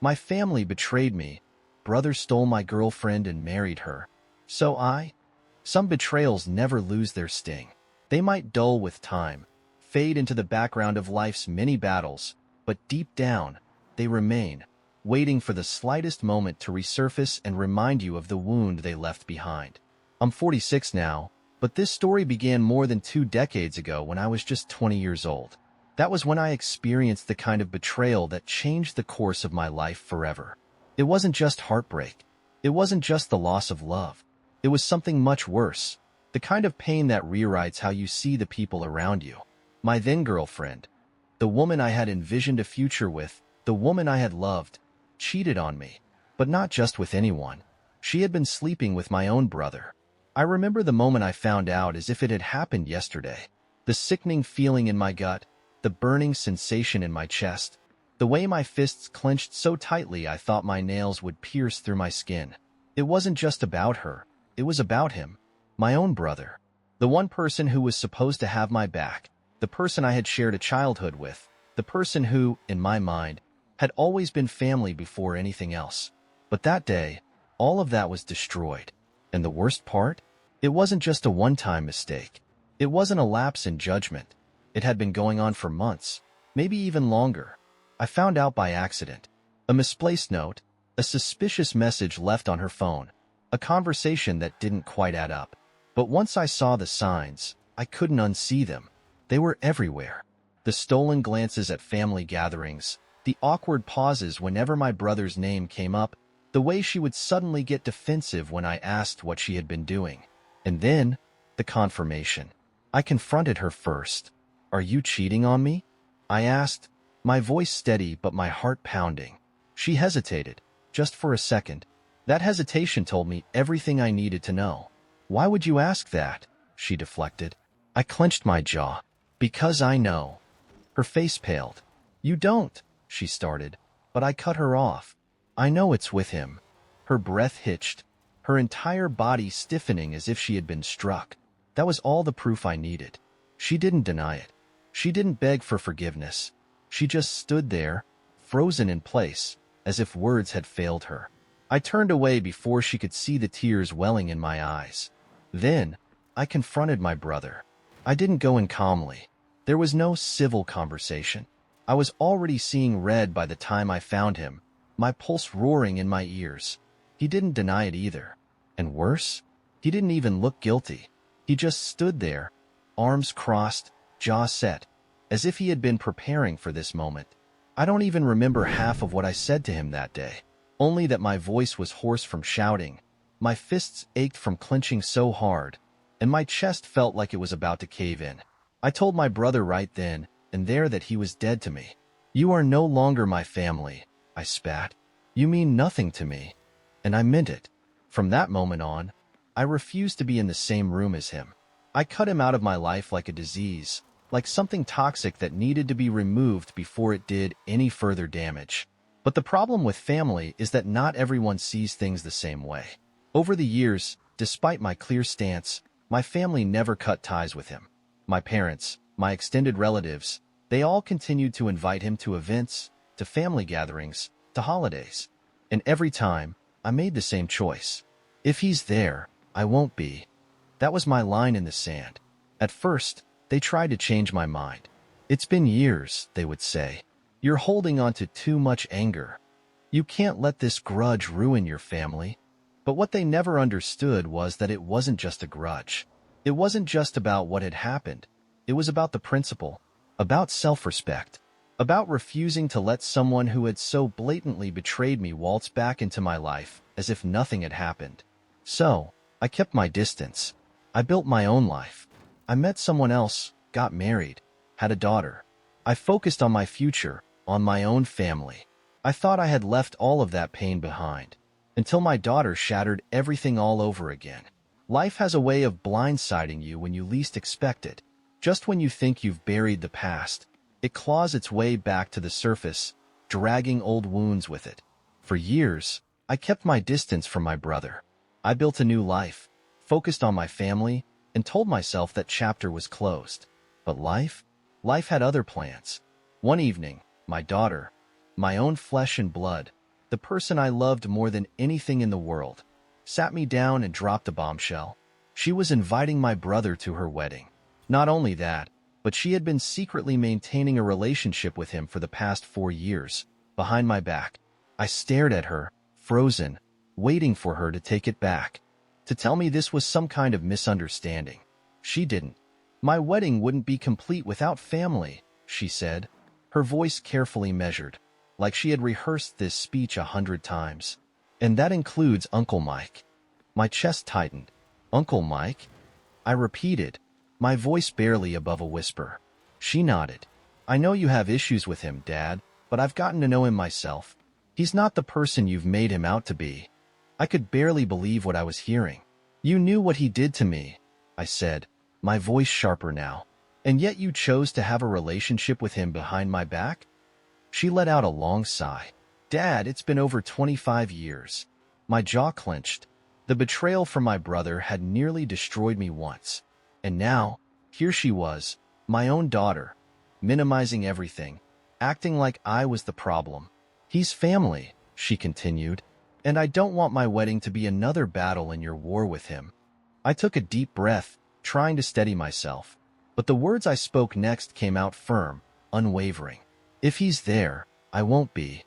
My family betrayed me. Brother stole my girlfriend and married her. Some betrayals never lose their sting. They might dull with time, fade into the background of life's many battles, but deep down, they remain, waiting for the slightest moment to resurface and remind you of the wound they left behind. I'm 46 now, but this story began more than 2 decades ago when I was just 20 years old. That was when I experienced the kind of betrayal that changed the course of my life forever. It wasn't just heartbreak. It wasn't just the loss of love. It was something much worse, the kind of pain that rewrites how you see the people around you. My then-girlfriend, the woman I had envisioned a future with, the woman I had loved, cheated on me. But not just with anyone. She had been sleeping with my own brother. I remember the moment I found out as if it had happened yesterday. The sickening feeling in my gut, the burning sensation in my chest, the way my fists clenched so tightly I thought my nails would pierce through my skin. It wasn't just about her. It was about him, my own brother, the one person who was supposed to have my back, the person I had shared a childhood with, the person who, in my mind, had always been family before anything else. But that day, all of that was destroyed. And the worst part? It wasn't just a one-time mistake. It wasn't a lapse in judgment. It had been going on for months, maybe even longer. I found out by accident. A misplaced note, a suspicious message left on her phone, a conversation that didn't quite add up. But once I saw the signs, I couldn't unsee them. They were everywhere. The stolen glances at family gatherings, the awkward pauses whenever my brother's name came up, the way she would suddenly get defensive when I asked what she had been doing. And then, the confirmation. I confronted her first. "Are you cheating on me?" I asked, my voice steady but my heart pounding. She hesitated, just for a second. That hesitation told me everything I needed to know. "Why would you ask that?" she deflected. I clenched my jaw. "Because I know." Her face paled. "You don't," she started, but I cut her off. "I know it's with him." Her breath hitched, her entire body stiffening as if she had been struck. That was all the proof I needed. She didn't deny it. She didn't beg for forgiveness. She just stood there, frozen in place, as if words had failed her. I turned away before she could see the tears welling in my eyes. Then, I confronted my brother. I didn't go in calmly. There was no civil conversation. I was already seeing red by the time I found him, my pulse roaring in my ears. He didn't deny it either. And worse, he didn't even look guilty. He just stood there, arms crossed, jaw set, as if he had been preparing for this moment. I don't even remember half of what I said to him that day, only that my voice was hoarse from shouting, my fists ached from clenching so hard, and my chest felt like it was about to cave in. I told my brother right then and there that he was dead to me. "You are no longer my family," I spat. "You mean nothing to me." And I meant it. From that moment on, I refused to be in the same room as him. I cut him out of my life like a disease, like something toxic that needed to be removed before it did any further damage. But the problem with family is that not everyone sees things the same way. Over the years, despite my clear stance, my family never cut ties with him. My parents, my extended relatives, they all continued to invite him to events, to family gatherings, to holidays. And every time, I made the same choice. If he's there, I won't be. That was my line in the sand. At first, they tried to change my mind. "It's been years," they would say. "You're holding on to too much anger. You can't let this grudge ruin your family." But what they never understood was that it wasn't just a grudge. It wasn't just about what had happened. It was about the principle, about self-respect, about refusing to let someone who had so blatantly betrayed me waltz back into my life as if nothing had happened. So, I kept my distance. I built my own life. I met someone else, got married, had a daughter. I focused on my future, on my own family. I thought I had left all of that pain behind, until my daughter shattered everything all over again. Life has a way of blindsiding you when you least expect it. Just when you think you've buried the past, it claws its way back to the surface, dragging old wounds with it. For years, I kept my distance from my brother. I built a new life, focused on my family, and told myself that chapter was closed. But life had other plans. One evening, my daughter, my own flesh and blood, the person I loved more than anything in the world, sat me down and dropped a bombshell. She was inviting my brother to her wedding. Not only that, but she had been secretly maintaining a relationship with him for the past 4 years, behind my back. I stared at her, frozen, waiting for her to take it back, to tell me this was some kind of misunderstanding. She didn't. My wedding wouldn't be complete without family, she said, her voice carefully measured, like she had rehearsed this speech 100 times. And that includes Uncle Mike. My chest tightened. Uncle Mike? I repeated, my voice barely above a whisper. She nodded. I know you have issues with him, Dad, but I've gotten to know him myself. He's not the person you've made him out to be. I could barely believe what I was hearing. You knew what he did to me, I said, my voice sharper now. And yet you chose to have a relationship with him behind my back? She let out a long sigh. Dad, it's been over 25 years. My jaw clenched. The betrayal from my brother had nearly destroyed me once. And now, here she was, my own daughter, minimizing everything, acting like I was the problem. He's family, she continued, and I don't want my wedding to be another battle in your war with him. I took a deep breath, trying to steady myself, but the words I spoke next came out firm, unwavering. If he's there, I won't be.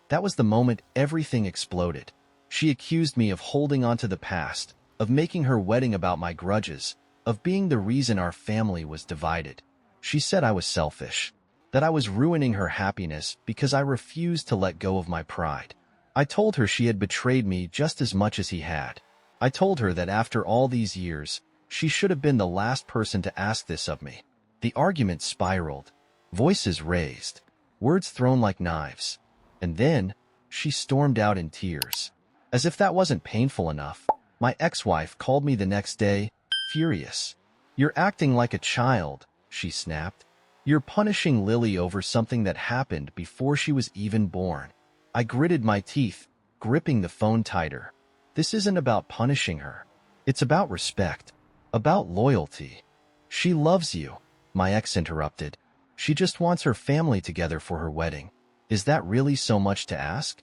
That was the moment everything exploded. She accused me of holding on to the past, of making her wedding about my grudges, of being the reason our family was divided. She said I was selfish, that I was ruining her happiness because I refused to let go of my pride. I told her she had betrayed me just as much as he had. I told her that after all these years, she should have been the last person to ask this of me. The argument spiraled, voices raised, words thrown like knives. And then, she stormed out in tears. As if that wasn't painful enough, my ex-wife called me the next day, furious. You're acting like a child, she snapped. You're punishing Lily over something that happened before she was even born. I gritted my teeth, gripping the phone tighter. This isn't about punishing her. It's about respect, about loyalty. She loves you, my ex interrupted. She just wants her family together for her wedding. Is that really so much to ask?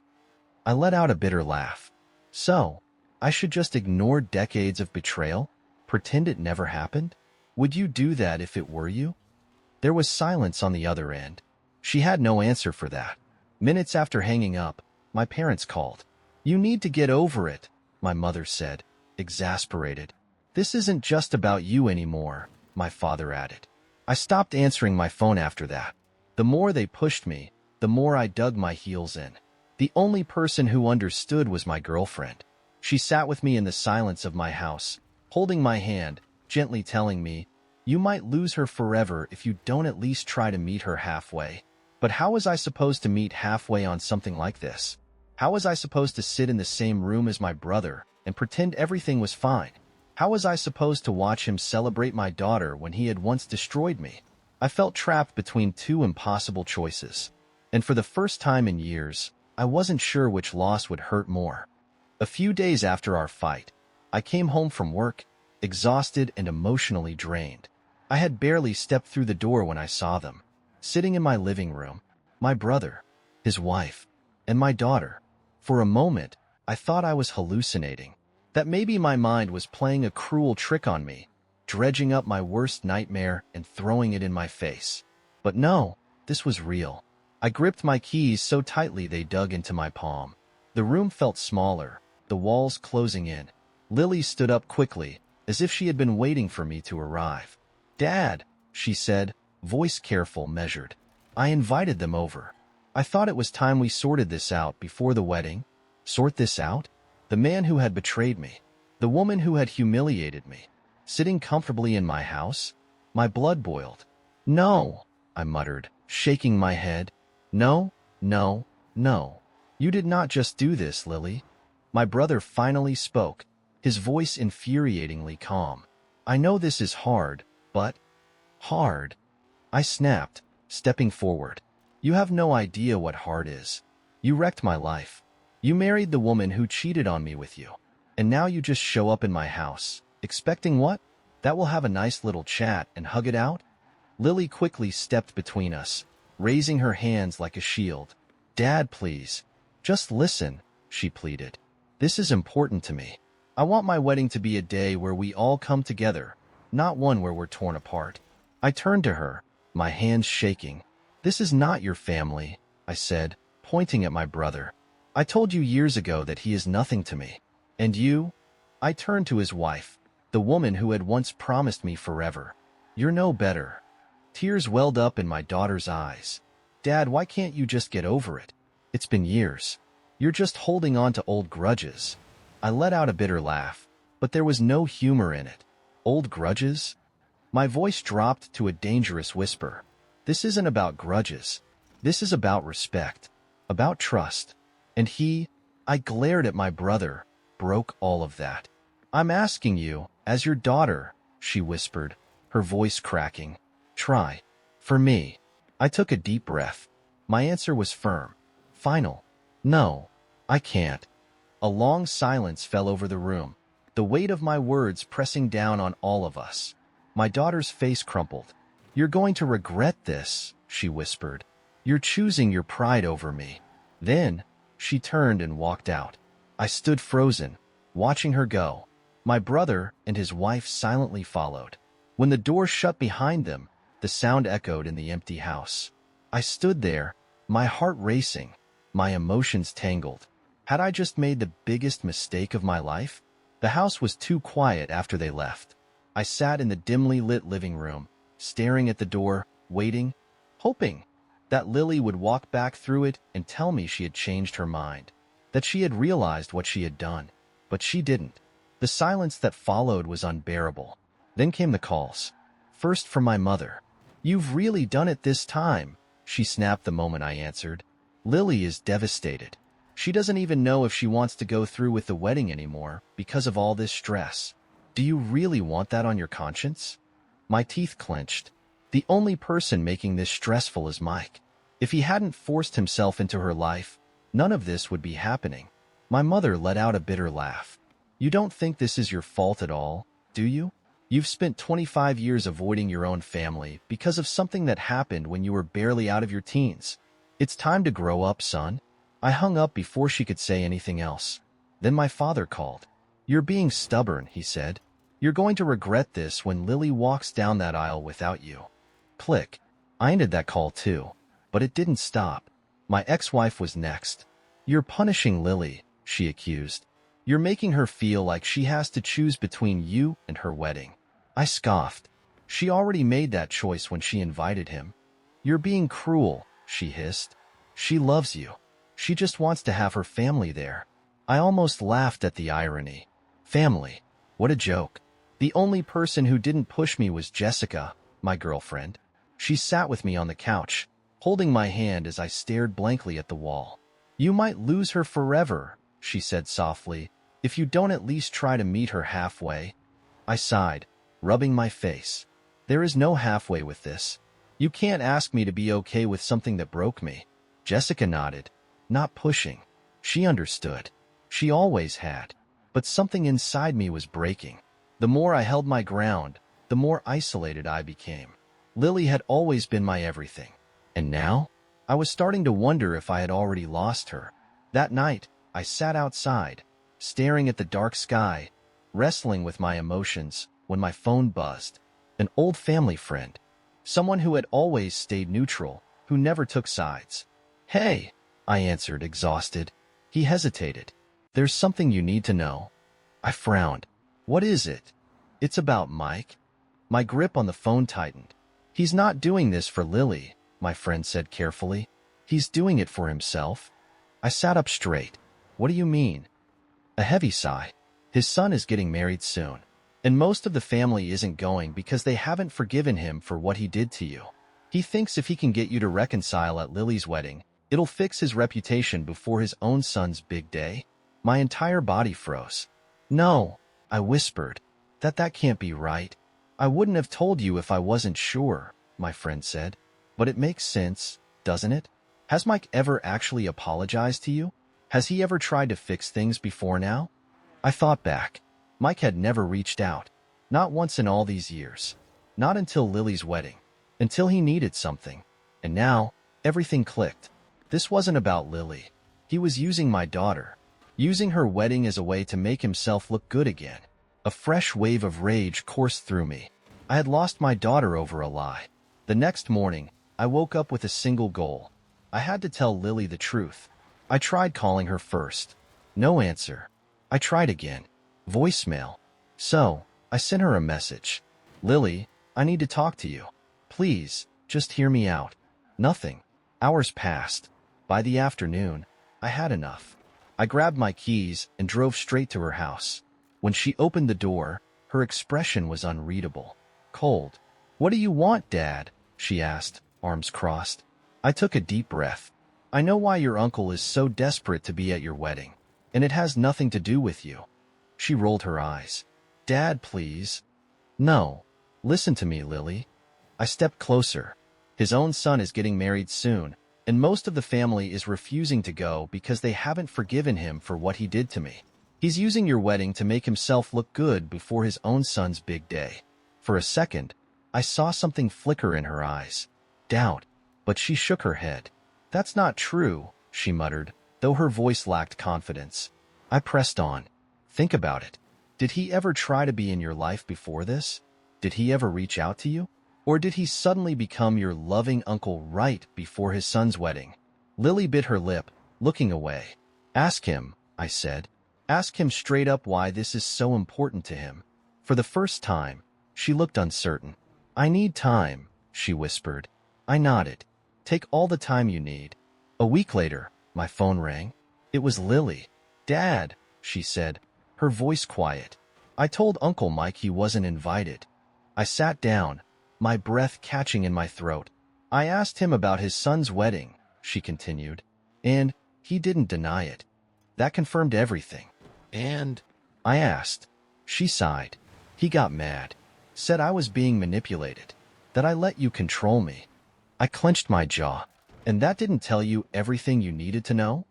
I let out a bitter laugh. So, I should just ignore decades of betrayal? Pretend it never happened? Would you do that if it were you? There was silence on the other end. She had no answer for that. Minutes after hanging up, my parents called. You need to get over it, my mother said, exasperated. This isn't just about you anymore, my father added. I stopped answering my phone after that. The more they pushed me, the more I dug my heels in. The only person who understood was my girlfriend. She sat with me in the silence of my house, holding my hand, gently telling me, you might lose her forever if you don't at least try to meet her halfway. But how was I supposed to meet halfway on something like this? How was I supposed to sit in the same room as my brother and pretend everything was fine? How was I supposed to watch him celebrate my daughter when he had once destroyed me? I felt trapped between two impossible choices. And for the first time in years, I wasn't sure which loss would hurt more. A few days after our fight, I came home from work, exhausted and emotionally drained. I had barely stepped through the door when I saw them, sitting in my living room, my brother, his wife, and my daughter. For a moment, I thought I was hallucinating, that maybe my mind was playing a cruel trick on me, dredging up my worst nightmare and throwing it in my face. But no, this was real. I gripped my keys so tightly they dug into my palm. The room felt smaller, the walls closing in. Lily stood up quickly, as if she had been waiting for me to arrive. Dad, she said, voice careful, measured. I invited them over. I thought it was time we sorted this out before the wedding. Sort this out? The man who had betrayed me, the woman who had humiliated me, sitting comfortably in my house? My blood boiled. No, I muttered, shaking my head. No, no, no. You did not just do this, Lily. My brother finally spoke, his voice infuriatingly calm. I know this is hard, but... Hard? I snapped, stepping forward. You have no idea what hard is. You wrecked my life. You married the woman who cheated on me with you. And now you just show up in my house, expecting what? That we'll have a nice little chat and hug it out? Lily quickly stepped between us, raising her hands like a shield. Dad, please. Just listen, she pleaded. This is important to me. I want my wedding to be a day where we all come together, not one where we're torn apart. I turned to her, my hands shaking. This is not your family, I said, pointing at my brother. I told you years ago that he is nothing to me. And you? I turned to his wife, the woman who had once promised me forever. You're no better. Tears welled up in my daughter's eyes. Dad, why can't you just get over it? It's been years. You're just holding on to old grudges. I let out a bitter laugh, but there was no humor in it. Old grudges? My voice dropped to a dangerous whisper. This isn't about grudges. This is about respect, about trust. And I glared at my brother, broke all of that. I'm asking you, as your daughter, she whispered, her voice cracking. Try. For me. I took a deep breath. My answer was firm. Final. No. I can't. A long silence fell over the room, the weight of my words pressing down on all of us. My daughter's face crumpled. You're going to regret this, she whispered. You're choosing your pride over me. Then, she turned and walked out. I stood frozen, watching her go. My brother and his wife silently followed. When the door shut behind them, the sound echoed in the empty house. I stood there, my heart racing, my emotions tangled. Had I just made the biggest mistake of my life? The house was too quiet after they left. I sat in the dimly lit living room, staring at the door, waiting, hoping that Lily would walk back through it and tell me she had changed her mind, that she had realized what she had done. But she didn't. The silence that followed was unbearable. Then came the calls. First from my mother. You've really done it this time, she snapped the moment I answered. Lily is devastated. She doesn't even know if she wants to go through with the wedding anymore because of all this stress. Do you really want that on your conscience? My teeth clenched. The only person making this stressful is Mike. If he hadn't forced himself into her life, none of this would be happening. My mother let out a bitter laugh. You don't think this is your fault at all, do you? You've spent 25 years avoiding your own family because of something that happened when you were barely out of your teens. It's time to grow up, son. I hung up before she could say anything else. Then my father called. You're being stubborn, he said. You're going to regret this when Lily walks down that aisle without you. Click. I ended that call too. But it didn't stop. My ex-wife was next. You're punishing Lily, she accused. You're making her feel like she has to choose between you and her wedding. I scoffed. She already made that choice when she invited him. You're being cruel, she hissed. She loves you. She just wants to have her family there. I almost laughed at the irony. Family. What a joke. The only person who didn't push me was Jessica, my girlfriend. She sat with me on the couch, holding my hand as I stared blankly at the wall. You might lose her forever, she said softly, if you don't at least try to meet her halfway. I sighed, rubbing my face. There is no halfway with this. You can't ask me to be okay with something that broke me. Jessica nodded, not pushing. She understood. She always had. But something inside me was breaking. The more I held my ground, the more isolated I became. Lily had always been my everything. And now? I was starting to wonder if I had already lost her. That night, I sat outside, staring at the dark sky, wrestling with my emotions, when my phone buzzed. An old family friend. Someone who had always stayed neutral, who never took sides. Hey, I answered, exhausted. He hesitated. There's something you need to know. I frowned. What is it? It's about Mike. My grip on the phone tightened. He's not doing this for Lily, my friend said carefully. He's doing it for himself. I sat up straight. What do you mean? A heavy sigh. His son is getting married soon. And most of the family isn't going because they haven't forgiven him for what he did to you. He thinks if he can get you to reconcile at Lily's wedding, it'll fix his reputation before his own son's big day. My entire body froze. No, I whispered. That can't be right. I wouldn't have told you if I wasn't sure, my friend said. But it makes sense, doesn't it? Has Mike ever actually apologized to you? Has he ever tried to fix things before now? I thought back. Mike had never reached out. Not once in all these years. Not until Lily's wedding. Until he needed something. And now, everything clicked. This wasn't about Lily. He was using my daughter, using her wedding as a way to make himself look good again. A fresh wave of rage coursed through me. I had lost my daughter over a lie. The next morning, I woke up with a single goal. I had to tell Lily the truth. I tried calling her first. No answer. I tried again. Voicemail. So, I sent her a message. Lily, I need to talk to you. Please, just hear me out. Nothing. Hours passed. By the afternoon, I had enough. I grabbed my keys and drove straight to her house. When she opened the door, her expression was unreadable. Cold. "What do you want, Dad?" she asked, arms crossed. I took a deep breath. "I know why your uncle is so desperate to be at your wedding, and it has nothing to do with you." She rolled her eyes. "Dad, please." "No. Listen to me, Lily." I stepped closer. His own son is getting married soon, and most of the family is refusing to go because they haven't forgiven him for what he did to me. He's using your wedding to make himself look good before his own son's big day. For a second, I saw something flicker in her eyes. Doubt. But she shook her head. "That's not true," she muttered, though her voice lacked confidence. I pressed on. "Think about it. Did he ever try to be in your life before this? Did he ever reach out to you? Or did he suddenly become your loving uncle right before his son's wedding?" Lily bit her lip, looking away. "Ask him," I said. "Ask him straight up why this is so important to him." For the first time, she looked uncertain. "I need time," she whispered. I nodded. "Take all the time you need." A week later, my phone rang. It was Lily. "Dad," she said, her voice quiet. "I told Uncle Mike he wasn't invited." I sat down, my breath catching in my throat. "I asked him about his son's wedding," she continued, "and he didn't deny it. That confirmed everything." "And?" I asked. She sighed. "He got mad. Said I was being manipulated. That I let you control me." I clenched my jaw. "And that didn't tell you everything you needed to know?"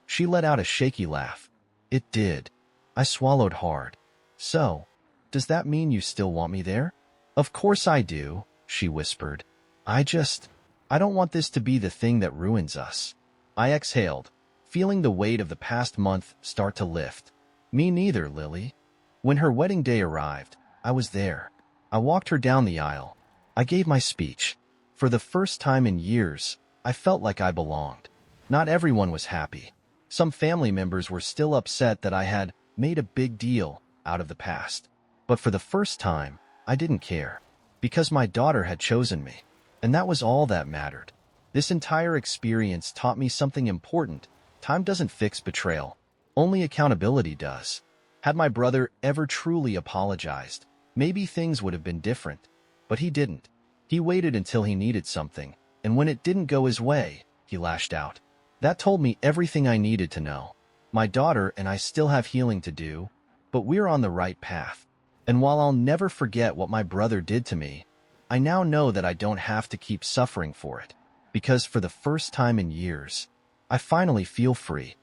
She let out a shaky laugh. "It did." I swallowed hard. "So, does that mean you still want me there?" "Of course I do," she whispered. I don't want this to be the thing that ruins us." I exhaled, feeling the weight of the past month start to lift. "Me neither, Lily." When her wedding day arrived, I was there. I walked her down the aisle. I gave my speech. For the first time in years, I felt like I belonged. Not everyone was happy. Some family members were still upset that I had made a big deal out of the past. But for the first time, I didn't care. Because my daughter had chosen me. And that was all that mattered. This entire experience taught me something important. Time doesn't fix betrayal. Only accountability does. Had my brother ever truly apologized, maybe things would have been different. But he didn't. He waited until he needed something, and when it didn't go his way, he lashed out. That told me everything I needed to know. My daughter and I still have healing to do, but we're on the right path. And while I'll never forget what my brother did to me, I now know that I don't have to keep suffering for it. Because for the first time in years, I finally feel free.